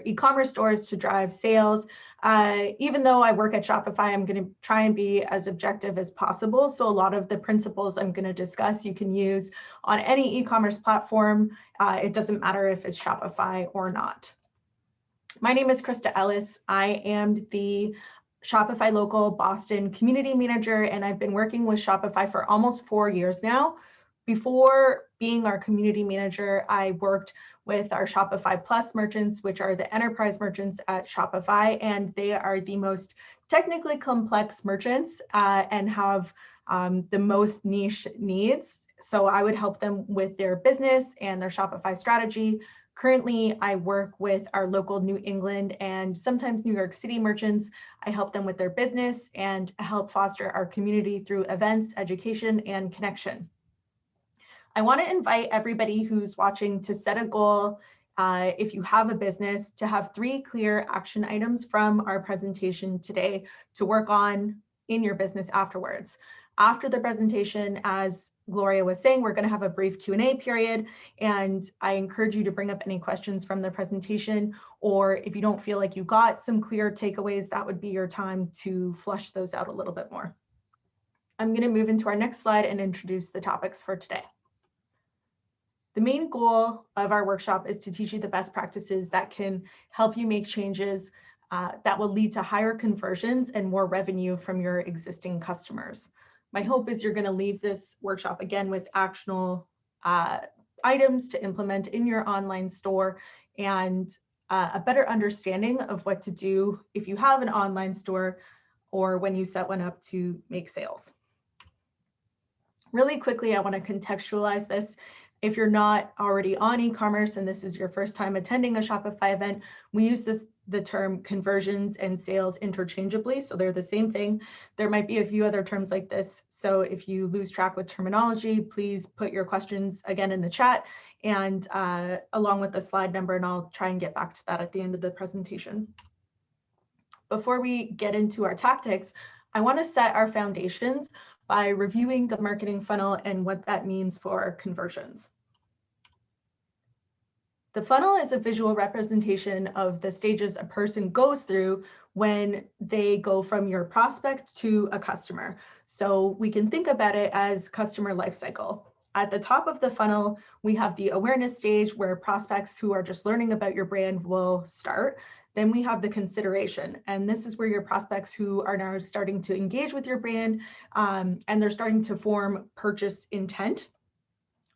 e-commerce stores to drive sales. Even though I work at Shopify, I'm going to try and be as objective as possible. So a lot of the principles I'm going to discuss you can use on any e-commerce platform. It doesn't matter if it's Shopify or not. My name is Krista Ellis. I am the Shopify Local Boston Community Manager, and I've been working with Shopify for almost 4 years now. Before being our community manager, I worked with our Shopify Plus merchants, which are the enterprise merchants at Shopify, and they are the most technically complex merchants and have the most niche needs. So I would help them with their business and their Shopify strategy. Currently, I work with our local New England and sometimes New York City merchants. I help them with their business and help foster our community through events, education, and connection. I want to invite everybody who's watching to set a goal, if you have a business, to have 3 clear action items from our presentation today to work on in your business afterwards. After the presentation, as Gloria was saying, we're going to have a brief Q&A period, and I encourage you to bring up any questions from the presentation, or if you don't feel like you got some clear takeaways, that would be your time to flush those out a little bit more. I'm going to move into our next slide and introduce the topics for today. The main goal of our workshop is to teach you the best practices that can help you make changes that will lead to higher conversions and more revenue from your existing customers. My hope is you're going to leave this workshop again with actionable items to implement in your online store and a better understanding of what to do if you have an online store or when you set one up to make sales. Really quickly, I want to contextualize this. If you're not already on e-commerce and this is your first time attending a Shopify event, we use the term conversions and sales interchangeably, so they're the same thing. There might be a few other terms like this, so if you lose track with terminology, please put your questions again in the chat and along with the slide number, and I'll try and get back to that at the end of the presentation. Before we get into our tactics, I want to set our foundations by reviewing the marketing funnel and what that means for conversions. The funnel is a visual representation of the stages a person goes through when they go from your prospect to a customer. So we can think about it as customer life cycle. At the top of the funnel, we have the awareness stage where prospects who are just learning about your brand will start. Then we have the consideration, and this is where your prospects who are now starting to engage with your brand and they're starting to form purchase intent.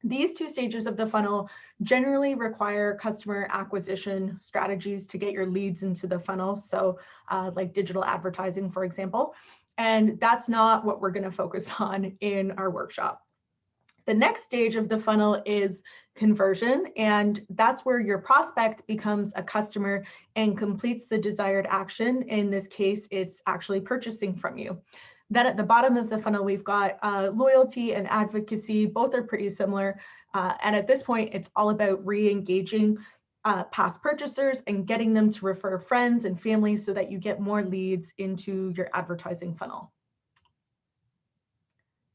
These 2 stages of the funnel generally require customer acquisition strategies to get your leads into the funnel. So like digital advertising, for example, and that's not what we're going to focus on in our workshop. The next stage of the funnel is conversion, and that's where your prospect becomes a customer and completes the desired action. In this case, it's actually purchasing from you. Then at the bottom of the funnel, we've got loyalty and advocacy. Both are pretty similar. And at this point, it's all about re-engaging past purchasers and getting them to refer friends and family so that you get more leads into your advertising funnel.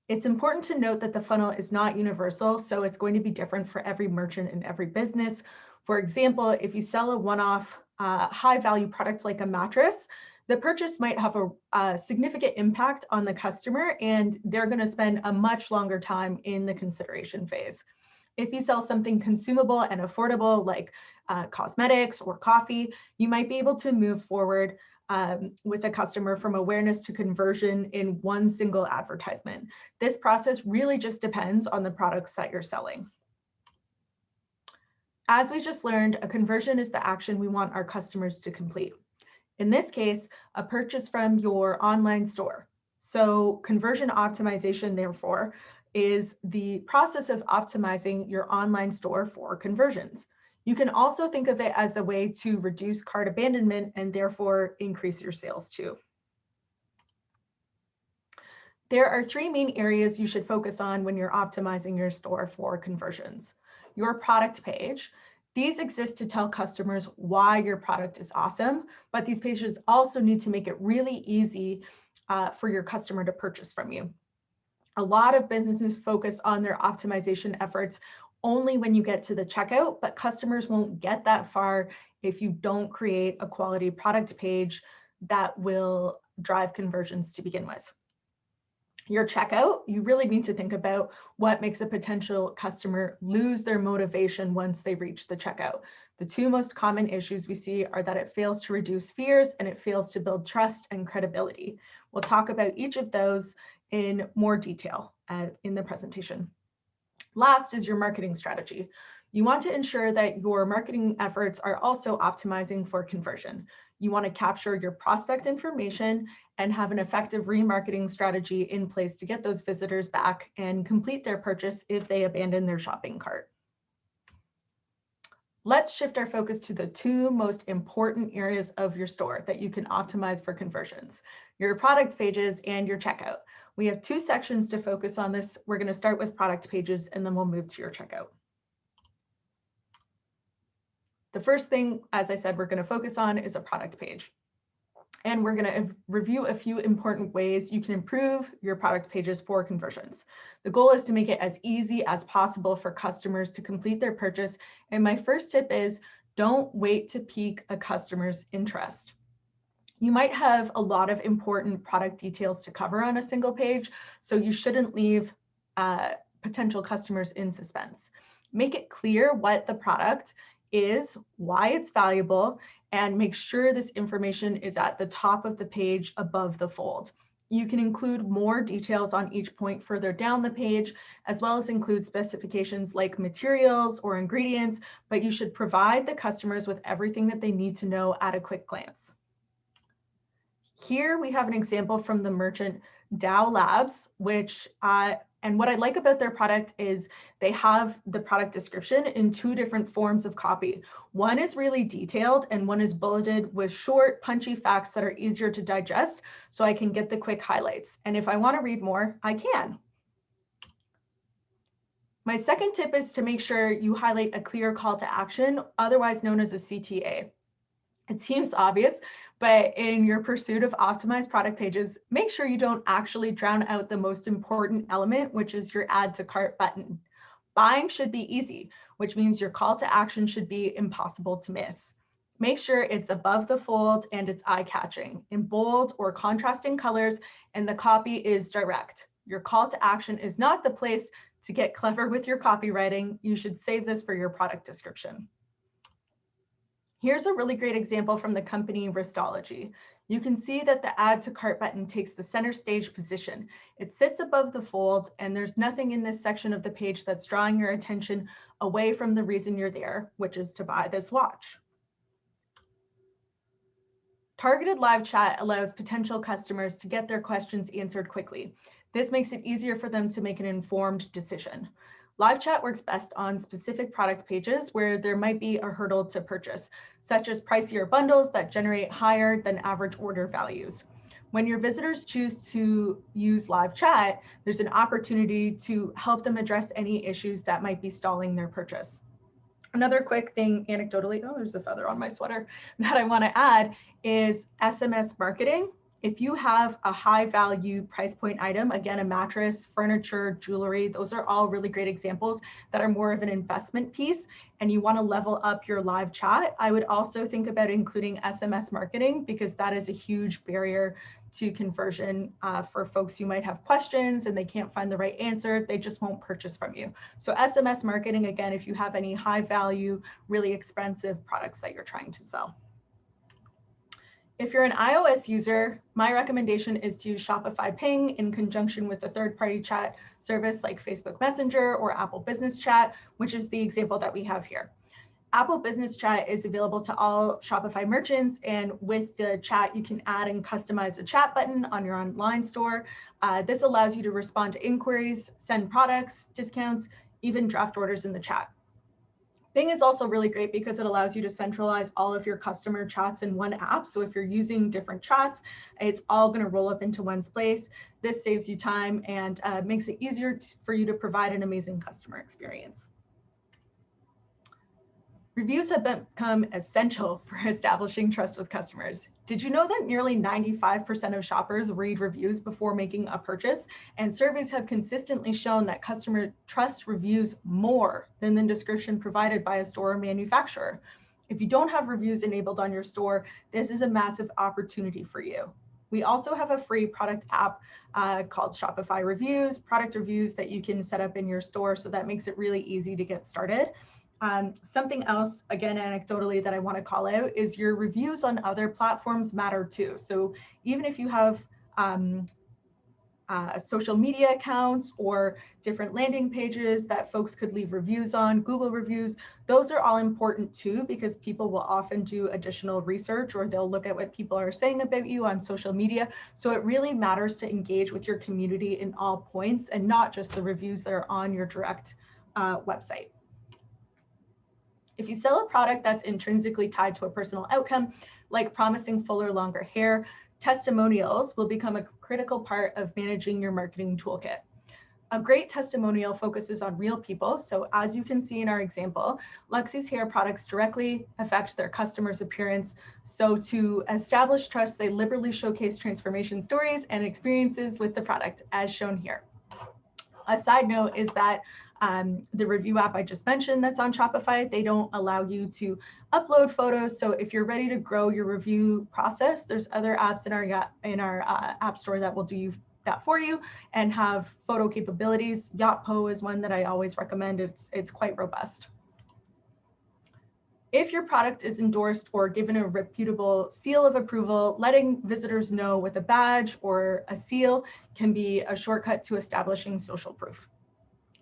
It's important to note that the funnel is not universal, so it's going to be different for every merchant and every business. For example, if you sell a one-off high-value product like a mattress, the purchase might have a significant impact on the customer, and they're going to spend a much longer time in the consideration phase. If you sell something consumable and affordable like cosmetics or coffee, you might be able to move forward with a customer from awareness to conversion in one single advertisement. This process really just depends on the products that you're selling. As we just learned, a conversion is the action we want our customers to complete. In this case, a purchase from your online store. So conversion optimization, therefore, is the process of optimizing your online store for conversions. You can also think of it as a way to reduce cart abandonment and therefore increase your sales too. There are 3 main areas you should focus on when you're optimizing your store for conversions. Your product page. These exist to tell customers why your product is awesome, but these pages also need to make it really easy for your customer to purchase from you. A lot of businesses focus on their optimization efforts only when you get to the checkout, but customers won't get that far if you don't create a quality product page that will drive conversions to begin with. Your checkout, you really need to think about what makes a potential customer lose their motivation once they reach the checkout. The two most common issues we see are that it fails to reduce fears and it fails to build trust and credibility. We'll talk about each of those in more detail in the presentation. Last is your marketing strategy. You want to ensure that your marketing efforts are also optimizing for conversion. You want to capture your prospect information and have an effective remarketing strategy in place to get those visitors back and complete their purchase if they abandon their shopping cart. Let's shift our focus to the two most important areas of your store that you can optimize for conversions: your product pages and your checkout. We have two sections to focus on this. We're going to start with product pages and then we'll move to your checkout. The first thing, as I said, we're going to focus on is a product page. And we're going to review a few important ways you can improve your product pages for conversions. The goal is to make it as easy as possible for customers to complete their purchase. And my first tip is don't wait to pique a customer's interest. You might have a lot of important product details to cover on a single page, so you shouldn't leave potential customers in suspense. Make it clear what the product is, why it's valuable, and make sure this information is at the top of the page above the fold. You can include more details on each point further down the page, as well as include specifications like materials or ingredients, but you should provide the customers with everything that they need to know at a quick glance. Here we have an example from the merchant Dow Labs, and what I like about their product is they have the product description in two different forms of copy. One is really detailed and one is bulleted with short, punchy facts that are easier to digest so I can get the quick highlights. And if I want to read more, I can. My second tip is to make sure you highlight a clear call to action, otherwise known as a CTA. It seems obvious, but in your pursuit of optimized product pages, make sure you don't actually drown out the most important element, which is your add to cart button. Buying should be easy, which means your call to action should be impossible to miss. Make sure it's above the fold and it's eye-catching in bold or contrasting colors, and the copy is direct. Your call to action is not the place to get clever with your copywriting. You should save this for your product description. Here's a really great example from the company Restology. You can see that the add to cart button takes the center stage position. It sits above the fold, and there's nothing in this section of the page that's drawing your attention away from the reason you're there, which is to buy this watch. Targeted live chat allows potential customers to get their questions answered quickly. This makes it easier for them to make an informed decision. Live chat works best on specific product pages where there might be a hurdle to purchase, such as pricier bundles that generate higher than average order values. When your visitors choose to use live chat, there's an opportunity to help them address any issues that might be stalling their purchase. Another quick thing anecdotally, oh, there's a feather on my sweater, that I want to add is SMS marketing. If you have a high value price point item, again, a mattress, furniture, jewelry, those are all really great examples that are more of an investment piece, and you want to level up your live chat, I would also think about including SMS marketing, because that is a huge barrier to conversion for folks who might have questions and they can't find the right answer. They just won't purchase from you. So SMS marketing, again, if you have any high value, really expensive products that you're trying to sell. If you're an iOS user, my recommendation is to use Shopify Ping in conjunction with a third-party chat service like Facebook Messenger or Apple Business Chat, which is the example that we have here. Apple Business Chat is available to all Shopify merchants, and with the chat, you can add and customize a chat button on your online store. This allows you to respond to inquiries, send products, discounts, even draft orders in the chat. Bing is also really great because it allows you to centralize all of your customer chats in one app. So if you're using different chats, it's all going to roll up into one place. This saves you time and makes it easier for you to provide an amazing customer experience. Reviews have become essential for establishing trust with customers. Did you know that nearly 95% of shoppers read reviews before making a purchase? And surveys have consistently shown that customer trust reviews more than the description provided by a store or manufacturer. If you don't have reviews enabled on your store, this is a massive opportunity for you. We also have a free product app called Shopify Reviews, product reviews that you can set up in your store. So that makes it really easy to get started. Something else, again, anecdotally, that I want to call out is your reviews on other platforms matter too. So even if you have social media accounts or different landing pages that folks could leave reviews on, Google reviews, those are all important too, because people will often do additional research or they'll look at what people are saying about you on social media. So it really matters to engage with your community in all points and not just the reviews that are on your direct website. If you sell a product that's intrinsically tied to a personal outcome, like promising fuller, longer hair, testimonials will become a critical part of managing your marketing toolkit. A great testimonial focuses on real people. So as you can see in our example, Luxie's hair products directly affect their customers' appearance. So to establish trust, they liberally showcase transformation stories and experiences with the product as shown here. A side note is that the review app I just mentioned that's on Shopify, they don't allow you to upload photos. So if you're ready to grow your review process, there's other apps in our app store that will do that for you and have photo capabilities. Yotpo is one that I always recommend. It's quite robust. If your product is endorsed or given a reputable seal of approval, letting visitors know with a badge or a seal can be a shortcut to establishing social proof.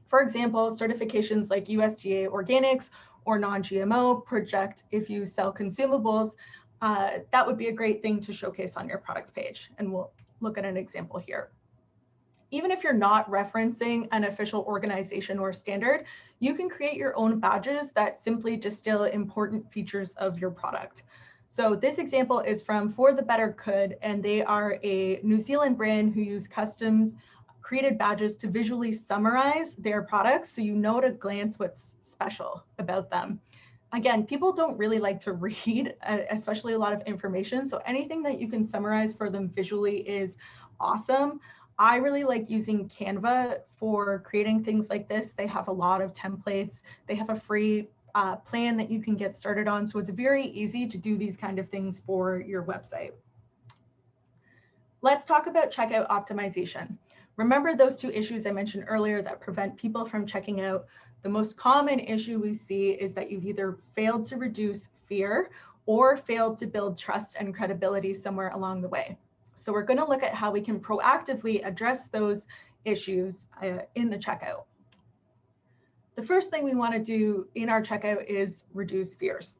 For example, certifications like USDA Organics or non-GMO project if you sell consumables, that would be a great thing to showcase on your product page. And we'll look at an example here. Even if you're not referencing an official organization or standard, you can create your own badges that simply distill important features of your product. So this example is from For the Better Good, and they are a New Zealand brand who use custom created badges to visually summarize their products so you know at a glance what's special about them. Again, people don't really like to read, especially a lot of information. So anything that you can summarize for them visually is awesome. I really like using Canva for creating things like this. They have a lot of templates. They have a free plan that you can get started on. So it's very easy to do these kind of things for your website. Let's talk about checkout optimization. Remember those two issues I mentioned earlier that prevent people from checking out? The most common issue we see is that you've either failed to reduce fear or failed to build trust and credibility somewhere along the way. So we're going to look at how we can proactively address those issues in the checkout. The first thing we want to do in our checkout is reduce fears.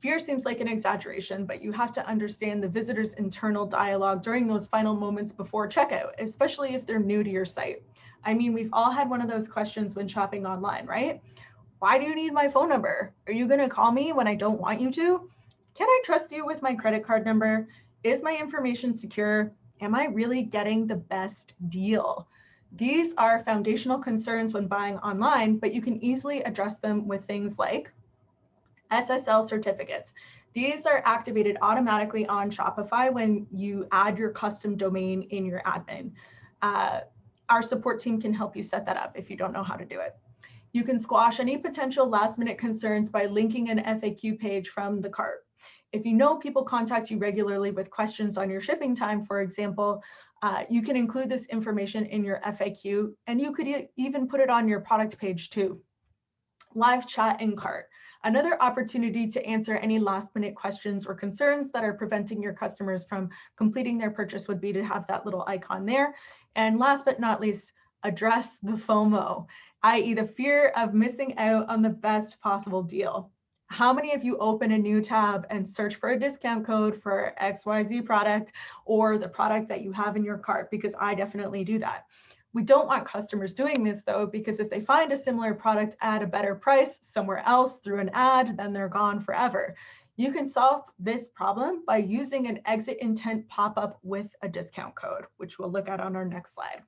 Fear seems like an exaggeration, but you have to understand the visitor's internal dialogue during those final moments before checkout, especially if they're new to your site. I mean, we've all had one of those questions when shopping online, right? Why do you need my phone number? Are you going to call me when I don't want you to? Can I trust you with my credit card number? Is my information secure? Am I really getting the best deal? These are foundational concerns when buying online, but you can easily address them with things like SSL certificates. These are activated automatically on Shopify when you add your custom domain in your admin. Our support team can help you set that up if you don't know how to do it. You can squash any potential last-minute concerns by linking an FAQ page from the cart. If you know people contact you regularly with questions on your shipping time, for example, you can include this information in your FAQ, and you could even put it on your product page too. Live chat in cart. Another opportunity to answer any last-minute questions or concerns that are preventing your customers from completing their purchase would be to have that little icon there. And last but not least, address the FOMO, i.e. the fear of missing out on the best possible deal. How many of you open a new tab and search for a discount code for XYZ product or the product that you have in your cart? Because I definitely do that. We don't want customers doing this though, because if they find a similar product at a better price somewhere else through an ad, then they're gone forever. You can solve this problem by using an exit intent pop-up with a discount code, which we'll look at on our next slide.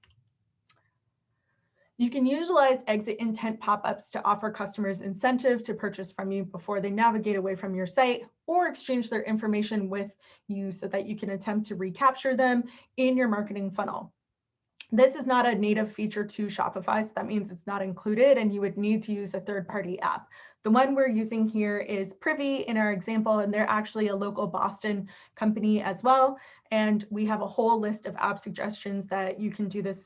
You can utilize exit intent pop-ups to offer customers incentive to purchase from you before they navigate away from your site or exchange their information with you so that you can attempt to recapture them in your marketing funnel. This is not a native feature to Shopify, so that means it's not included and you would need to use a third-party app. The one we're using here is Privy in our example, and they're actually a local Boston company as well. And we have a whole list of app suggestions that you can do this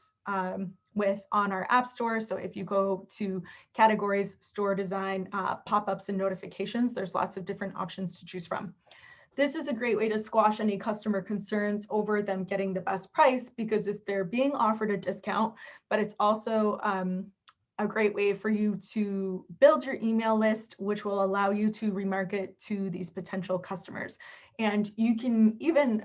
with on our app store. So if you go to categories, store design, pop-ups and notifications, there's lots of different options to choose from. This is a great way to squash any customer concerns over them getting the best price, because if they're being offered a discount, but it's also a great way for you to build your email list, which will allow you to remarket to these potential customers. And you can even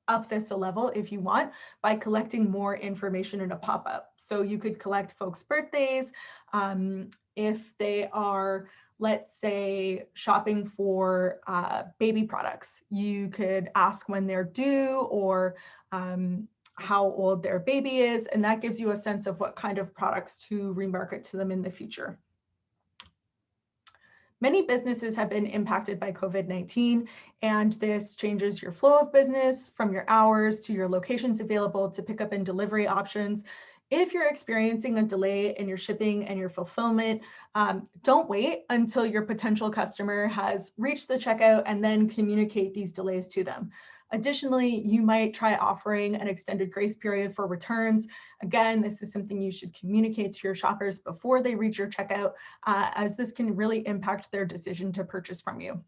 up this a level if you want by collecting more information in a pop-up. So you could collect folks' birthdays, if they are, let's say, shopping for baby products, you could ask when they're due or how old their baby is, and that gives you a sense of what kind of products to remarket to them in the future. Many businesses have been impacted by COVID-19, and this changes your flow of business from your hours to your locations available to pickup and delivery options. If you're experiencing a delay in your shipping and your fulfillment, don't wait until your potential customer has reached the checkout and then communicate these delays to them. Additionally, you might try offering an extended grace period for returns. Again, this is something you should communicate to your shoppers before they reach your checkout, as this can really impact their decision to purchase from you.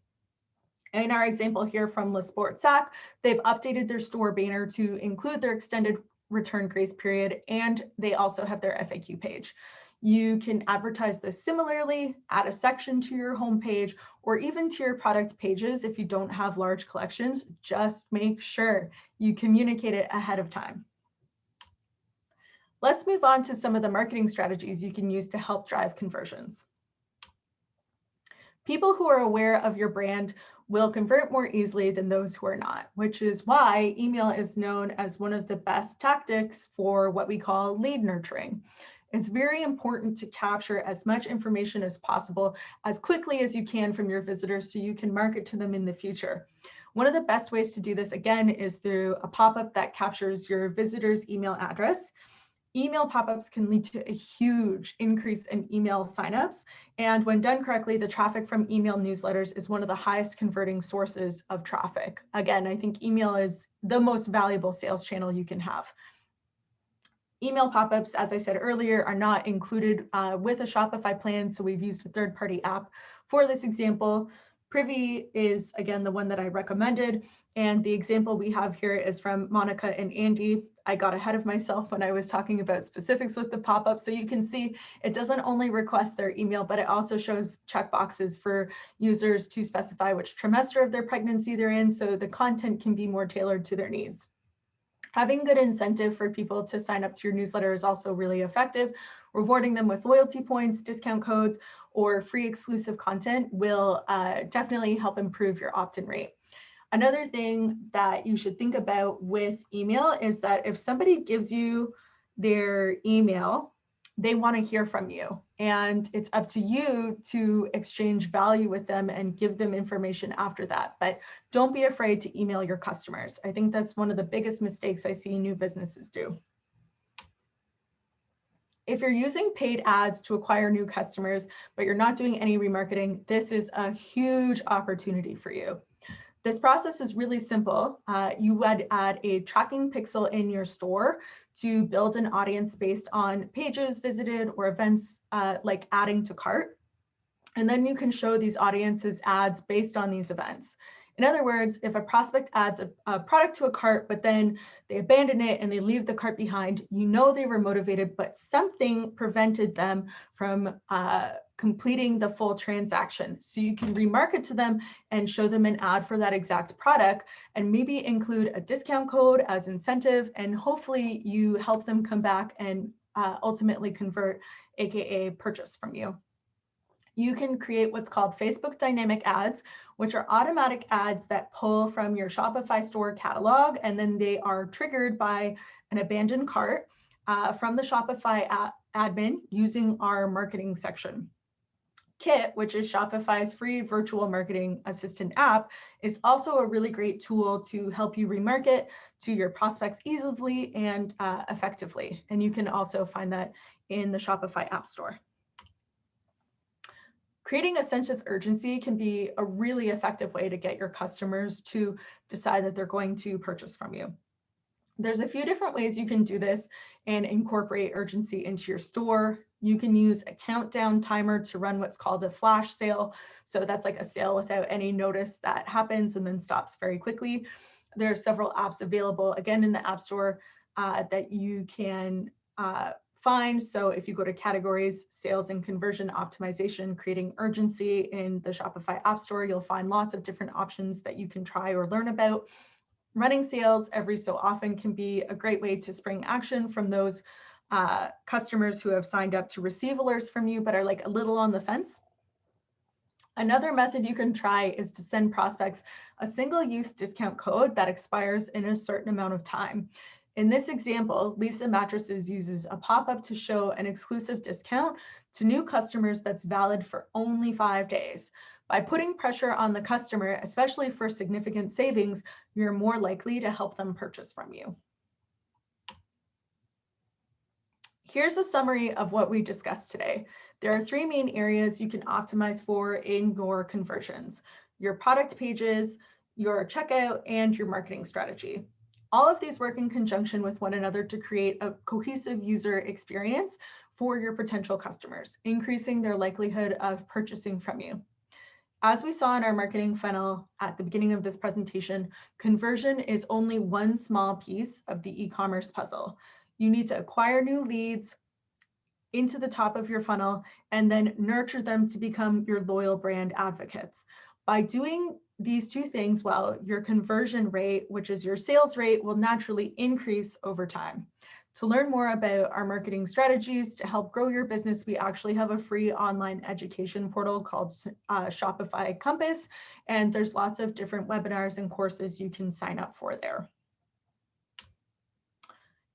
In our example here from Le Sport Sac, they've updated their store banner to include their extended return grace period, and they also have their FAQ page. You can advertise this similarly, add a section to your homepage, or even to your product pages if you don't have large collections. Just make sure you communicate it ahead of time. Let's move on to some of the marketing strategies you can use to help drive conversions. People who are aware of your brand will convert more easily than those who are not, which is why email is known as one of the best tactics for what we call lead nurturing. It's very important to capture as much information as possible as quickly as you can from your visitors so you can market to them in the future. One of the best ways to do this, again, is through a pop-up that captures your visitor's email address. Email pop-ups can lead to a huge increase in email signups, and when done correctly, the traffic from email newsletters is one of the highest converting sources of traffic. Again, I think email is the most valuable sales channel you can have. Email pop-ups, as I said earlier, are not included with a Shopify plan, so we've used a third-party app for this example. Privy is, again, the one that I recommended, and the example we have here is from Monica and Andy. I got ahead of myself when I was talking about specifics with the pop-up, so you can see it doesn't only request their email, but it also shows checkboxes for users to specify which trimester of their pregnancy they're in, so the content can be more tailored to their needs. Having good incentive for people to sign up to your newsletter is also really effective. Rewarding them with loyalty points, discount codes, or free exclusive content will definitely help improve your opt-in rate. Another thing that you should think about with email is that if somebody gives you their email, they want to hear from you, and it's up to you to exchange value with them and give them information after that. But don't be afraid to email your customers. I think that's one of the biggest mistakes I see new businesses do. If you're using paid ads to acquire new customers, but you're not doing any remarketing, this is a huge opportunity for you. This process is really simple. You would add a tracking pixel in your store to build an audience based on pages visited or events like adding to cart. And then you can show these audiences ads based on these events. In other words, if a prospect adds a product to a cart, but then they abandon it and they leave the cart behind, you know they were motivated, but something prevented them from completing the full transaction. So you can remarket to them and show them an ad for that exact product, and maybe include a discount code as incentive, and hopefully you help them come back and ultimately convert, aka purchase from you. You can create what's called Facebook dynamic ads, which are automatic ads that pull from your Shopify store catalog, and then they are triggered by an abandoned cart. from the Shopify admin using our marketing section. Kit, which is Shopify's free virtual marketing assistant app, is also a really great tool to help you remarket to your prospects easily and effectively. And you can also find that in the Shopify App Store. Creating a sense of urgency can be a really effective way to get your customers to decide that they're going to purchase from you. There's a few different ways you can do this and incorporate urgency into your store. You can use a countdown timer to run what's called a flash sale. So that's like a sale without any notice that happens and then stops very quickly. There are several apps available, again, in the App Store that you can find. So if you go to categories, sales and conversion optimization, creating urgency in the Shopify App Store, you'll find lots of different options that you can try or learn about. Running sales every so often can be a great way to spring action from those customers who have signed up to receive alerts from you but are like a little on the fence. Another method you can try is to send prospects a single-use discount code that expires in a certain amount of time. In this example, Lisa Mattresses uses a pop-up to show an exclusive discount to new customers that's valid for only 5 days. By putting pressure on the customer, especially for significant savings, you're more likely to help them purchase from you. Here's a summary of what we discussed today. There are 3 main areas you can optimize for in your conversions: your product pages, your checkout, and your marketing strategy. All of these work in conjunction with one another to create a cohesive user experience for your potential customers, increasing their likelihood of purchasing from you. As we saw in our marketing funnel at the beginning of this presentation, conversion is only one small piece of the e-commerce puzzle. You need to acquire new leads into the top of your funnel and then nurture them to become your loyal brand advocates. By doing these 2 things well, your conversion rate, which is your sales rate, will naturally increase over time. To learn more about our marketing strategies to help grow your business, we actually have a free online education portal called Shopify Compass, and there's lots of different webinars and courses you can sign up for there.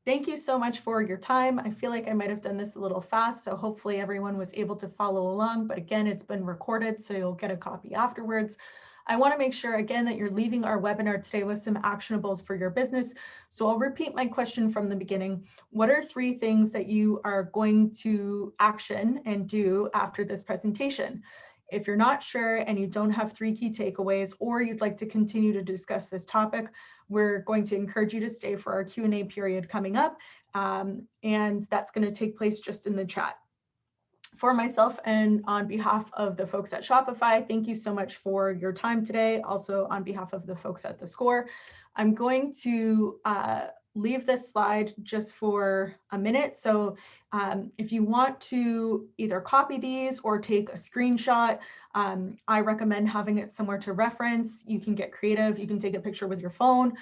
Thank you so much for your time. I feel like I might have done this a little fast, so hopefully everyone was able to follow along, but again, it's been recorded, so you'll get a copy afterwards. I want to make sure again that you're leaving our webinar today with some actionables for your business. So I'll repeat my question from the beginning. What are 3 things that you are going to action and do after this presentation? If you're not sure and you don't have 3 key takeaways, or you'd like to continue to discuss this topic, we're going to encourage you to stay for our Q&A period coming up. And that's going to take place just in the chat. For myself and on behalf of the folks at Shopify, thank you so much for your time today. Also on behalf of the folks at The Score, I'm going to leave this slide just for a minute. So if you want to either copy these or take a screenshot, I recommend having it somewhere to reference. You can get creative. You can take a picture with your phone.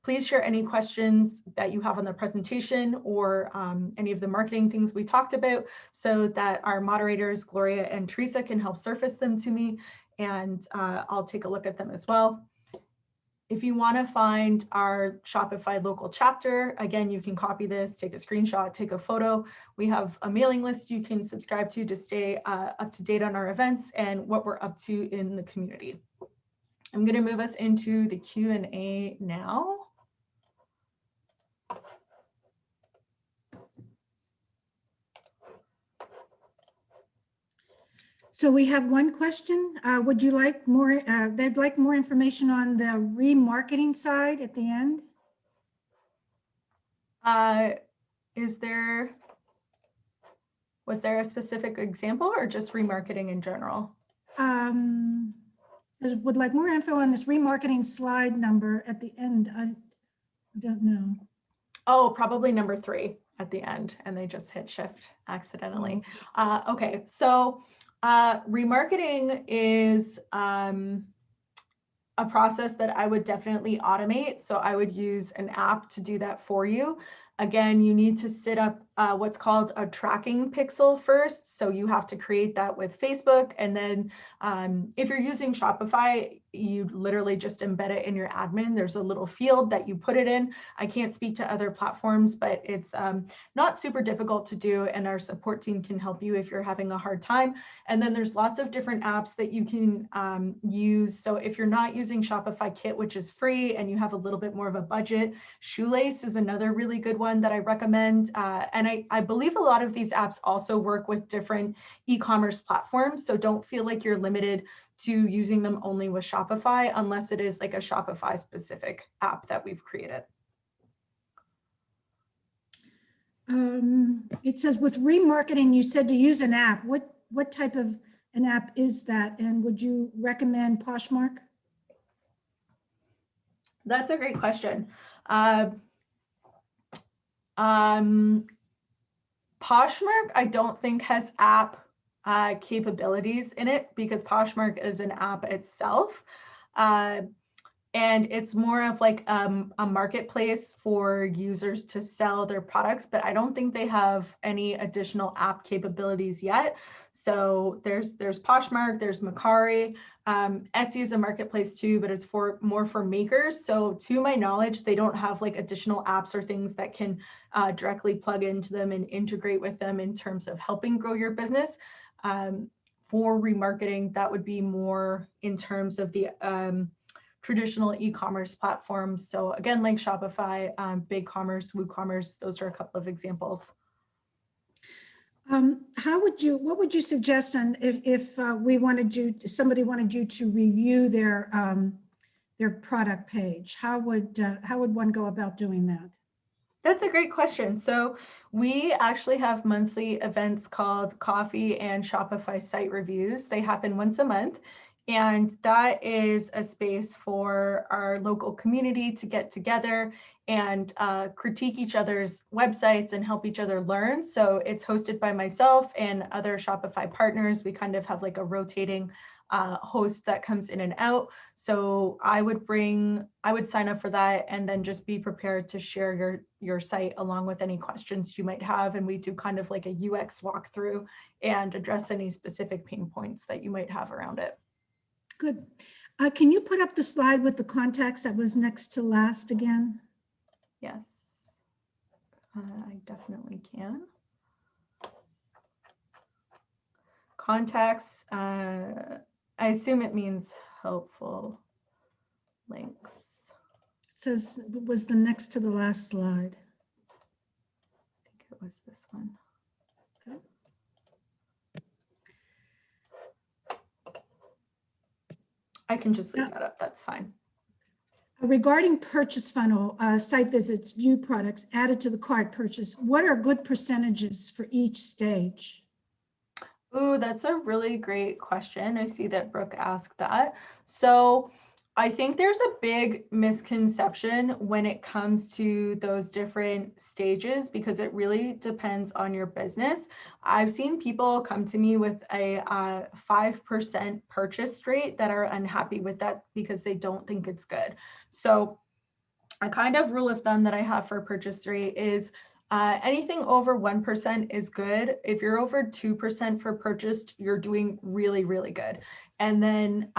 Please share any questions that you have on the presentation or any of the marketing things we talked about so that our moderators, Gloria and Teresa, can help surface them to me, and I'll take a look at them as well. If you want to find our Shopify local chapter, again, you can copy this, take a screenshot, take a photo. We have a mailing list you can subscribe to stay up to date on our events and what we're up to in the community. I'm going to move us into the Q&A now. So we have one question. Would you like more, they'd like more information on the remarketing side at the end? Was there a specific example or just remarketing in general? Would like more info on this remarketing slide number at the end. I don't know. Oh, probably number 3 at the end, and they just hit shift accidentally. Okay, so remarketing is a process that I would definitely automate. So I would use an app to do that for you. Again, you need to set up what's called a tracking pixel first. So you have to create that with Facebook. And then if you're using Shopify, you literally just embed it in your admin. There's a little field that you put it in. I can't speak to other platforms, but it's not super difficult to do. And our support team can help you if you're having a hard time. And then there's lots of different apps that you can use. So if you're not using Shopify Kit, which is free, and you have a little bit more of a budget, Shoelace is another really good one that I recommend. And I believe a lot of these apps also work with different e-commerce platforms. So don't feel like you're limited to using them only with Shopify, unless it is like a Shopify specific app that we've created. It says with remarketing, you said to use an app. What type of an app is that? And would you recommend Poshmark? That's a great question. Poshmark, I don't think has app capabilities in it, because Poshmark is an app itself. And it's more of like a marketplace for users to sell their products, but I don't think they have any additional app capabilities yet. So there's Poshmark, there's Mercari. Etsy is a marketplace too, but it's more for makers. So to my knowledge, they don't have like additional apps or things that can directly plug into them and integrate with them in terms of helping grow your business. For remarketing, that would be more in terms of the traditional e-commerce platforms. So again, like Shopify, BigCommerce, WooCommerce, those are a couple of examples. What would you suggest on if somebody wanted you to review their product page? How would one go about doing that? That's a great question. So we actually have monthly events called Coffee and Shopify Site Reviews. They happen once a month. And that is a space for our local community to get together and critique each other's websites and help each other learn. So it's hosted by myself and other Shopify partners. We kind of have like a rotating host that comes in and out. So I would sign up for that and then just be prepared to share your site along with any questions you might have. And we do kind of like a UX walkthrough and address any specific pain points that you might have around it. Good. Can you put up the slide with the contacts that was next to last again? Yes, I definitely can. Contacts, I assume it means helpful links. It says it was the next to the last slide. I think it was this one. Okay. I can just leave that up, that's fine. Regarding purchase funnel, site visits, view products, added to the cart purchase, what are good percentages for each stage? Ooh, that's a really great question. I see that Brooke asked that. So I think there's a big misconception when it comes to those different stages, because it really depends on your business. I've seen people come to me with a 5% purchase rate that are unhappy with that because they don't think it's good. So a kind of rule of thumb that I have for purchase rate is anything over 1% is good. If you're over 2% for purchased, you're doing really, really good. And then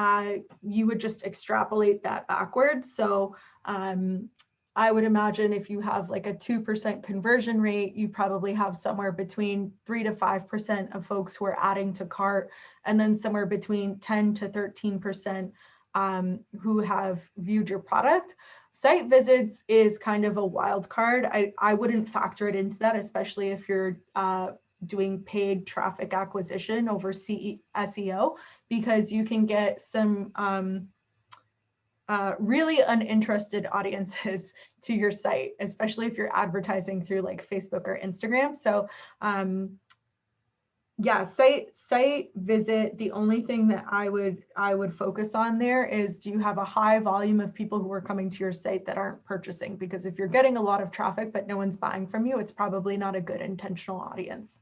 you would just extrapolate that backwards. So I would imagine if you have like a 2% conversion rate, you probably have somewhere between 3 to 5% of folks who are adding to cart, and then somewhere between 10 to 13% who have viewed your product. Site visits is kind of a wild card. I wouldn't factor it into that, especially if you're doing paid traffic acquisition over SEO, because you can get some really uninterested audiences to your site, especially if you're advertising through like Facebook or Instagram. So yeah, site visit, the only thing that I would focus on there is, do you have a high volume of people who are coming to your site that aren't purchasing? Because if you're getting a lot of traffic but no one's buying from you, it's probably not a good intentional audience.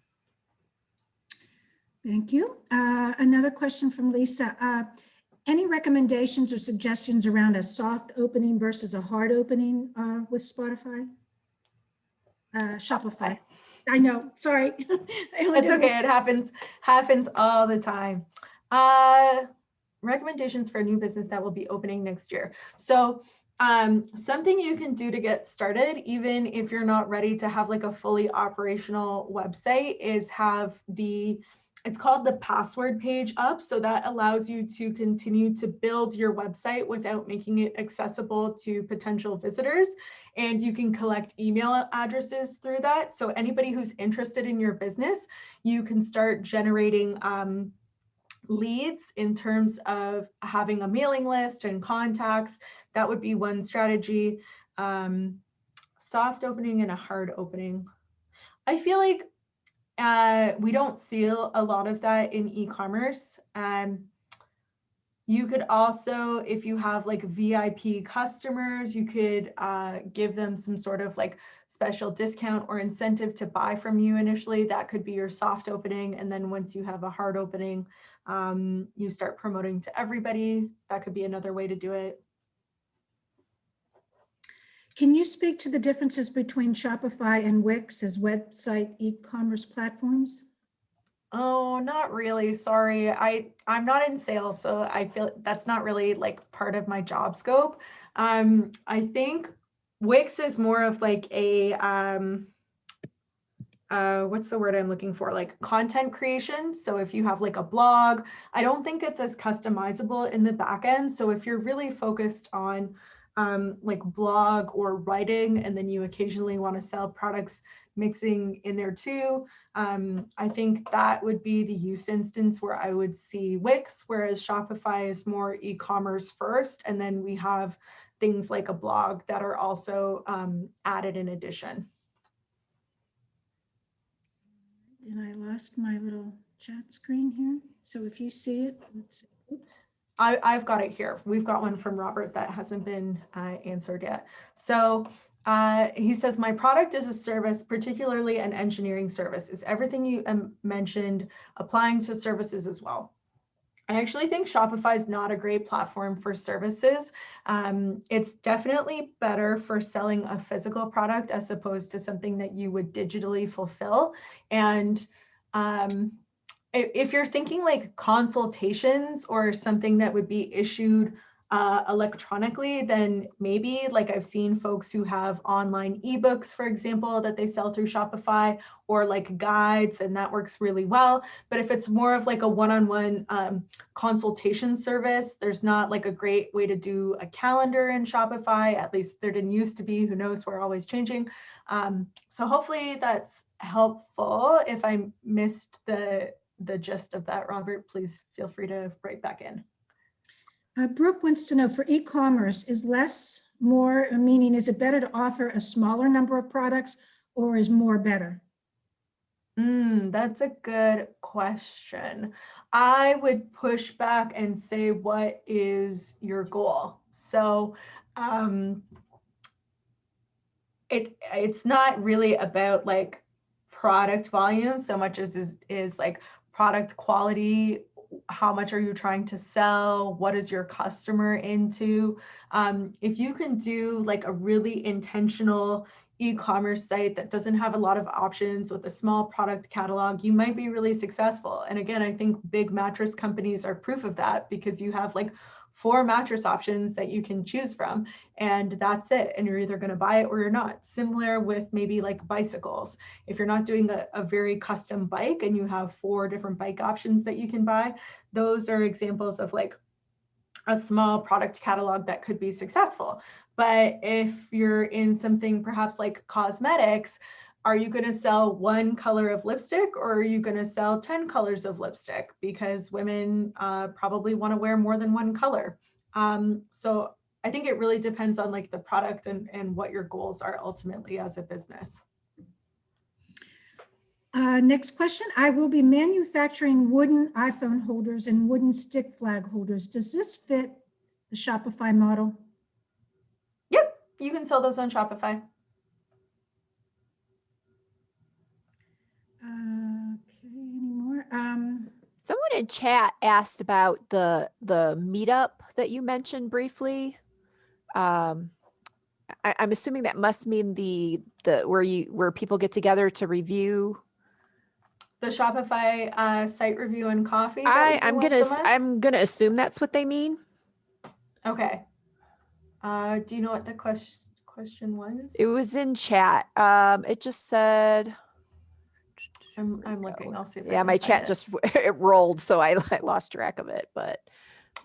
Thank you. Another question from Lisa. Any recommendations or suggestions around a soft opening versus a hard opening with Shopify? Shopify. I know, sorry. I only It's did one. okay. It happens all the time. Recommendations for a new business that will be opening next year. So something you can do to get started, even if you're not ready to have like a fully operational website, is have it's called the password page up. So that allows you to continue to build your website without making it accessible to potential visitors. And you can collect email addresses through that. So anybody who's interested in your business, you can start generating leads in terms of having a mailing list and contacts. That would be one strategy. Soft opening and a hard opening. I feel like we don't see a lot of that in e-commerce. You could also, if you have like VIP customers, you could give them some sort of like special discount or incentive to buy from you initially. That could be your soft opening. And then once you have a hard opening, you start promoting to everybody. That could be another way to do it. Can you speak to the differences between Shopify and Wix as website e-commerce platforms? Oh, not really. Sorry. I'm not in sales, so I feel that's not really like part of my job scope. I think Wix is more of like a what's the word I'm looking for? Like content creation. So if you have like a blog, I don't think it's as customizable in the back end. So if you're really focused on like blog or writing, and then you occasionally want to sell products mixing in there too, I think that would be the use instance where I would see Wix, whereas Shopify is more e-commerce first. And then we have things like a blog that are also added in addition. And I lost my little chat screen here. So if you see it, let's see. Oops. I've got it here. We've got one from Robert that hasn't been answered yet. So he says, my product is a service, particularly an engineering service. Is everything you mentioned applying to services as well? I actually think Shopify is not a great platform for services. It's definitely better for selling a physical product as opposed to something that you would digitally fulfill. And if you're thinking like consultations or something that would be issued electronically, then maybe like I've seen folks who have online ebooks, for example, that they sell through Shopify, or like guides, and that works really well. But if it's more of like a one-on-one consultation service, there's not like a great way to do a calendar in Shopify. At least there didn't used to be. Who knows? We're always changing. So hopefully that's helpful. If I missed the gist of that, Robert, please feel free to write back in. Brooke wants to know, for e-commerce, is less more, meaning is it better to offer a smaller number of products, or is more better? That's a good question. I would push back and say, what is your goal? So it's not really about like product volume so much as is like product quality. How much are you trying to sell? What is your customer into? If you can do like a really intentional e-commerce site that doesn't have a lot of options with a small product catalog, you might be really successful. And again, I think big mattress companies are proof of that, because you have like 4 mattress options that you can choose from, and that's it. And you're either going to buy it or you're not. Similar with maybe like bicycles. If you're not doing a very custom bike and you have 4 different bike options that you can buy, those are examples of like a small product catalog that could be successful. But if you're in something perhaps like cosmetics, are you going to sell 1 color of lipstick, or are you going to sell 10 colors of lipstick? Because women probably want to wear more than 1 color. So I think it really depends on like the product and what your goals are ultimately as a business. Next question. I will be manufacturing wooden iPhone holders and wooden stick flag holders. Does this fit the Shopify model? Yep, you can sell those on Shopify. Okay, any more? Someone in chat asked about the meetup that you mentioned briefly. I'm assuming that must mean the where people get together to review. The Shopify site review and coffee that we do once a month? I'm gonna assume that's what they mean. Okay. Do you know what the question was? It was in chat. It just said. I'm looking. I'll see if I Yeah, can my find chat it. just it rolled, so I lost track of it. But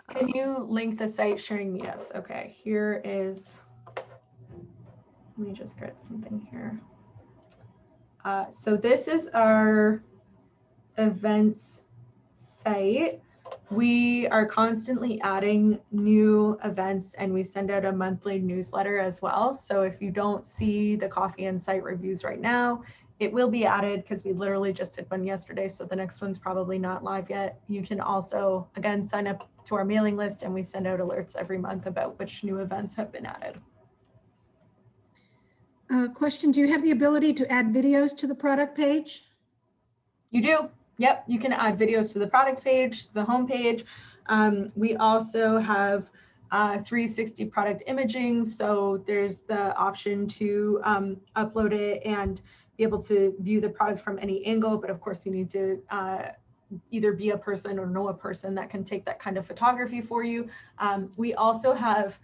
Can you link the site sharing meetups? Okay, here is. Let me just get something here. So this is our events site. We are constantly adding new events and we send out a monthly newsletter as well. So if you don't see the coffee and site reviews right now, it will be added because we literally just did one yesterday. So the next one's probably not live yet. You can also, again, sign up to our mailing list and we send out alerts every month about which new events have been added. Question, do you have the ability to add videos to the product page? You do. Yep, you can add videos to the product page, the home page. We also have 360 product imaging. So there's the option to upload it and be able to view the product from any angle. But of course, you need to either be a person or know a person that can take that kind of photography for you. We also have,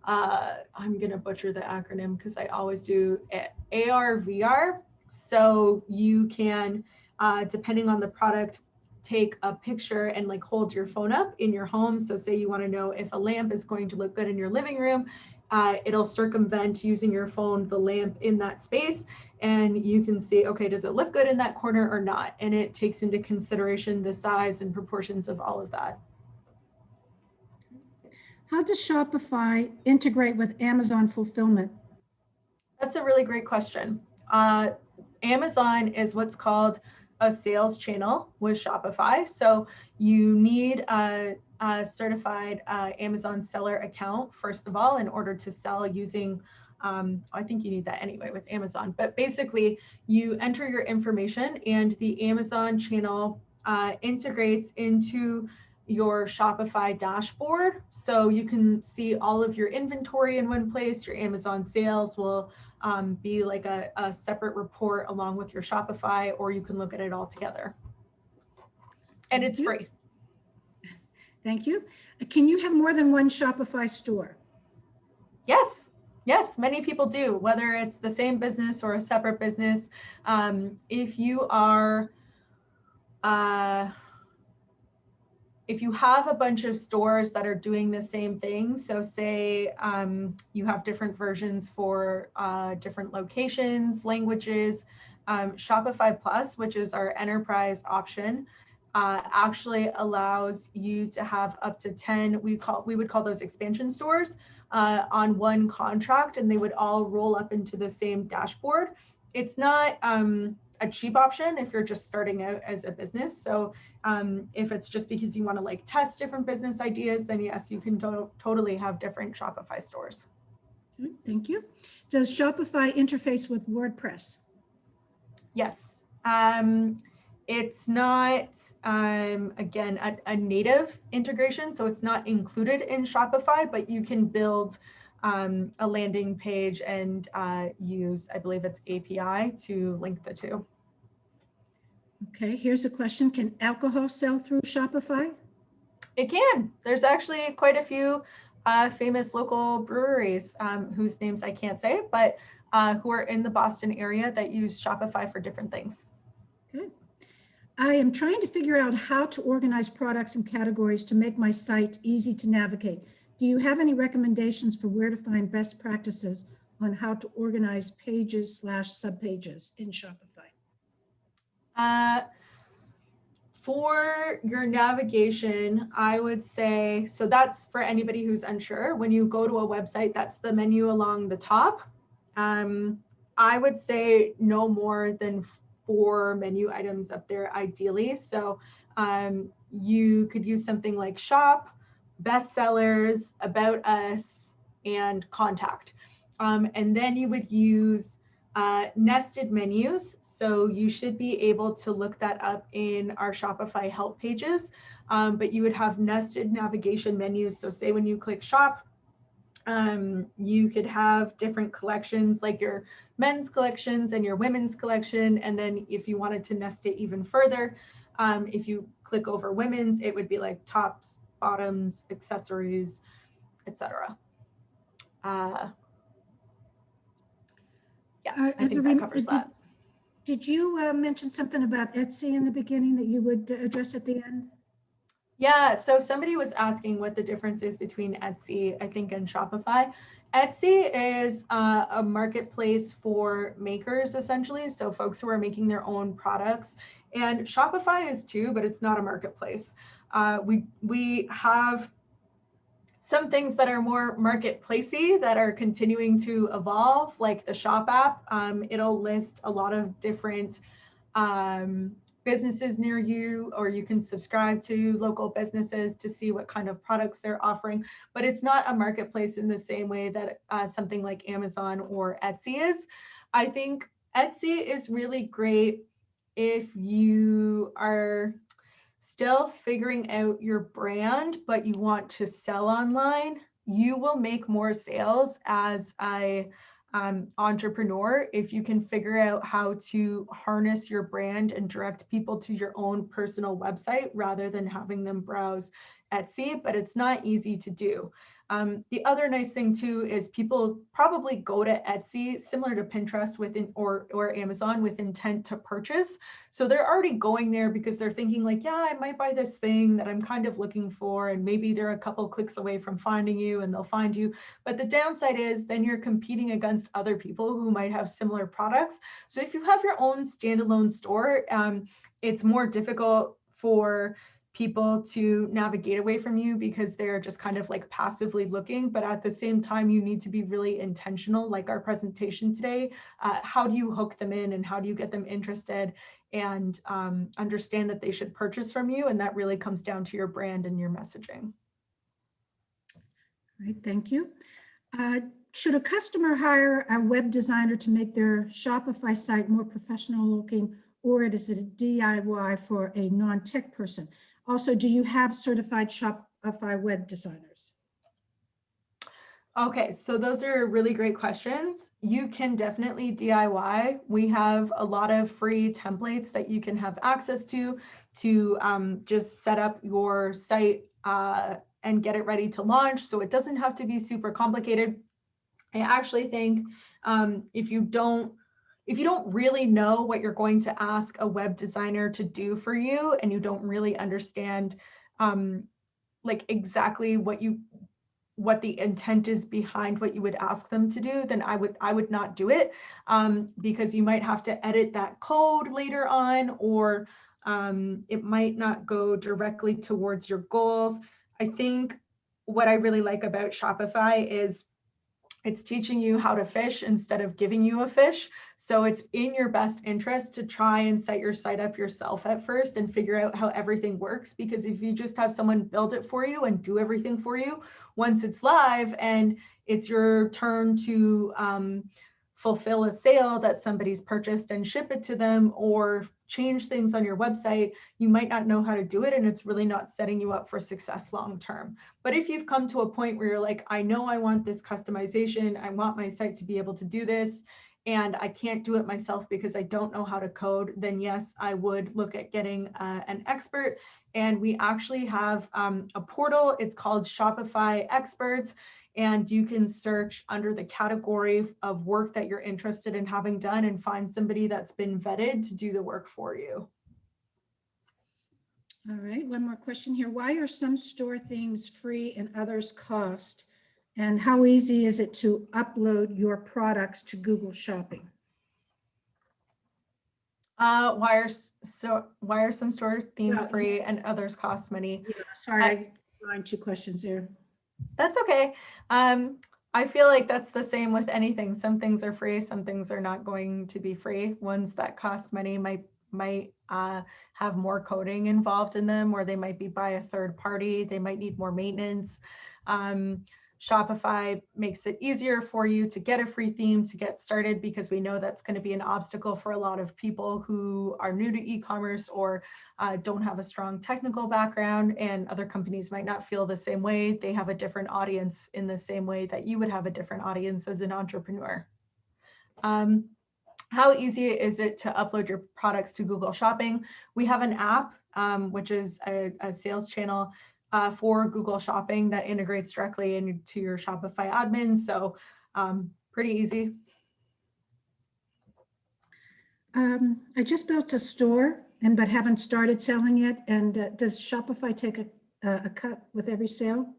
I'm going to butcher the acronym because I always do, AR, VR. So you can, depending on the product, take a picture and like hold your phone up in your home. So say you want to know if a lamp is going to look good in your living room, it'll circumvent using your phone, the lamp in that space. And you can see, okay, does it look good in that corner or not? And it takes into consideration the size and proportions of all of that. How does Shopify integrate with Amazon fulfillment? That's a really great question. Amazon is what's called a sales channel with Shopify. So you need a certified Amazon seller account, first of all, in order to sell using, I think you need that anyway with Amazon. But basically, you enter your information and the Amazon channel integrates into your Shopify dashboard. So you can see all of your inventory in one place. Your Amazon sales will be like a separate report along with your Shopify, or you can look at it all together. And it's free. Thank you. Can you have more than one Shopify store? Yes. Yes, many people do, whether it's the same business or a separate business. If you are, if you have a bunch of stores that are doing the same thing, so say you have different versions for different locations, languages, Shopify Plus, which is our enterprise option, actually allows you to have up to 10, we would call those expansion stores on one contract, and they would all roll up into the same dashboard. It's not a cheap option if you're just starting out as a business. So if it's just because you want to like test different business ideas, then yes, you can totally have different Shopify stores. Okay, thank you. Does Shopify interface with WordPress? Yes. It's not, again, a native integration, so it's not included in Shopify, but you can build a landing page and use, I believe it's API to link the two. Okay, here's a question. Can alcohol sell through Shopify? It can. There's actually quite a few famous local breweries whose names I can't say, but who are in the Boston area that use Shopify for different things. Good. I am trying to figure out how to organize products and categories to make my site easy to navigate. Do you have any recommendations for where to find best practices on how to organize pages / subpages in Shopify? For your navigation, I would say, so that's for anybody who's unsure. When you go to a website, that's the menu along the top. I would say no more than 4 menu items up there ideally. So you could use something like shop, bestsellers, about us, and contact. And then you would use nested menus. So you should be able to look that up in our Shopify help pages, but you would have nested navigation menus. So say when you click shop, You could have different collections, like your men's collections and your women's collection. And then if you wanted to nest it even further, if you click over women's, it would be like tops, bottoms, accessories, etc. Yeah, I think that covers that. Did you mention something about Etsy in the beginning that you would address at the end? Yeah, so somebody was asking what the difference is between Etsy, I think, and Shopify. Etsy is a marketplace for makers, essentially, so folks who are making their own products. And Shopify is too, but it's not a marketplace. We have some things that are more marketplacey that are continuing to evolve, like the Shop app. It'll list a lot of different businesses near you, or you can subscribe to local businesses to see what kind of products they're offering. But it's not a marketplace in the same way that something like Amazon or Etsy is. I think Etsy is really great if you are still figuring out your brand, but you want to sell online. You will make more sales as a entrepreneur if you can figure out how to harness your brand and direct people to your own personal website rather than having them browse Etsy, but it's not easy to do. The other nice thing too is people probably go to Etsy, similar to Pinterest or Amazon, with intent to purchase. So they're already going there because they're thinking like, yeah, I might buy this thing that I'm kind of looking for, and maybe they're a couple clicks away from finding you and they'll find you. But the downside is then you're competing against other people who might have similar products. So if you have your own standalone store, it's more difficult for people to navigate away from you because they're just kind of like passively looking. But at the same time, you need to be really intentional, like our presentation today. How do you hook them in and how do you get them interested and understand that they should purchase from you? And that really comes down to your brand and your messaging. All right, thank you. Should a customer hire a web designer to make their Shopify site more professional looking, or is it a DIY for a non-tech person? Also, do you have certified Shopify web designers? Okay, so those are really great questions. You can definitely DIY. We have a lot of free templates that you can have access to just set up your site and get it ready to launch. So it doesn't have to be super complicated. I actually think if you don't really know what you're going to ask a web designer to do for you, and you don't really understand like exactly what the intent is behind what you would ask them to do, then I would not do it because you might have to edit that code later on, or it might not go directly towards your goals. I think what I really like about Shopify is it's teaching you how to fish instead of giving you a fish. So it's in your best interest to try and set your site up yourself at first and figure out how everything works. Because if you just have someone build it for you and do everything for you, once it's live and it's your turn to fulfill a sale that somebody's purchased and ship it to them, or change things on your website, you might not know how to do it, and it's really not setting you up for success long term. But if you've come to a point where you're like, I know I want this customization, I want my site to be able to do this, and I can't do it myself because I don't know how to code, then yes, I would look at getting an expert. And we actually have a portal. It's called Shopify Experts. And you can search under the category of work that you're interested in having done and find somebody that's been vetted to do the work for you. All right, one more question here. Why are some store themes free and others cost? And how easy is it to upload your products to Google Shopping? Why are some store themes free and others cost money? Yeah, sorry, I joined two questions there. That's okay. I feel like that's the same with anything. Some things are free, some things are not going to be free. Ones that cost money might have more coding involved in them, or they might be by a third party. They might need more maintenance. Shopify makes it easier for you to get a free theme to get started, because we know that's going to be an obstacle for a lot of people who are new to e-commerce or don't have a strong technical background, and other companies might not feel the same way. They have a different audience in the same way that you would have a different audience as an entrepreneur. How easy is it to upload your products to Google Shopping? We have an app, which is a sales channel for Google Shopping that integrates directly into your Shopify admin. So pretty easy. I just built a store but haven't started selling yet. And does Shopify take a cut with every sale?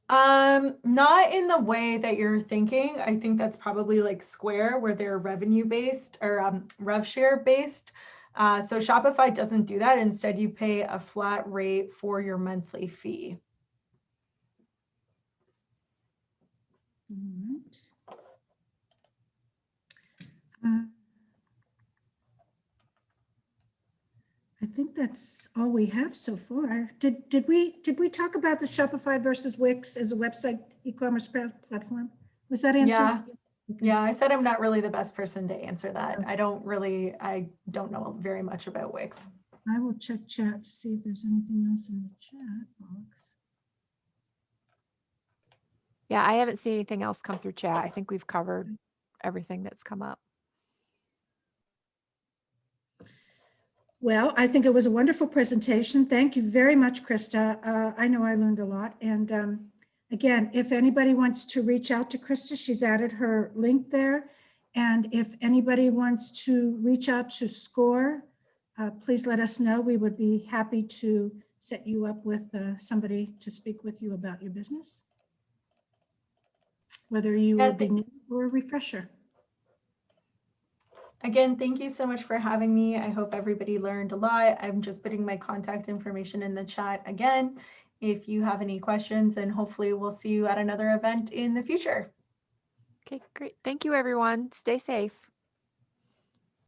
Not in the way that you're thinking. I think that's probably like Square, where they're revenue based or rev share based. So Shopify doesn't do that. Instead, you pay a flat rate for your monthly fee. All right. I think that's all we have so far. Did we talk about the Shopify versus Wix as a website e-commerce platform? Was that answered? Yeah. Okay. Yeah, I said I'm not really the best person to answer that. I don't know very much about Wix. I will check chat to see if there's anything else in the chat box. Yeah, I haven't seen anything else come through chat. I think we've covered everything that's come up. Well, I think it was a wonderful presentation. Thank you very much, Krista. I know I learned a lot. And again, if anybody wants to reach out to Krista, she's added her link there. And if anybody wants to reach out to SCORE, please let us know. We would be happy to set you up with somebody to speak with you about your business, whether you will be new or a refresher. Again, thank you so much for having me. I hope everybody learned a lot. I'm just putting my contact information in the chat again if you have any questions, and hopefully we'll see you at another event in the future. Okay, great. Thank you, everyone. Stay safe.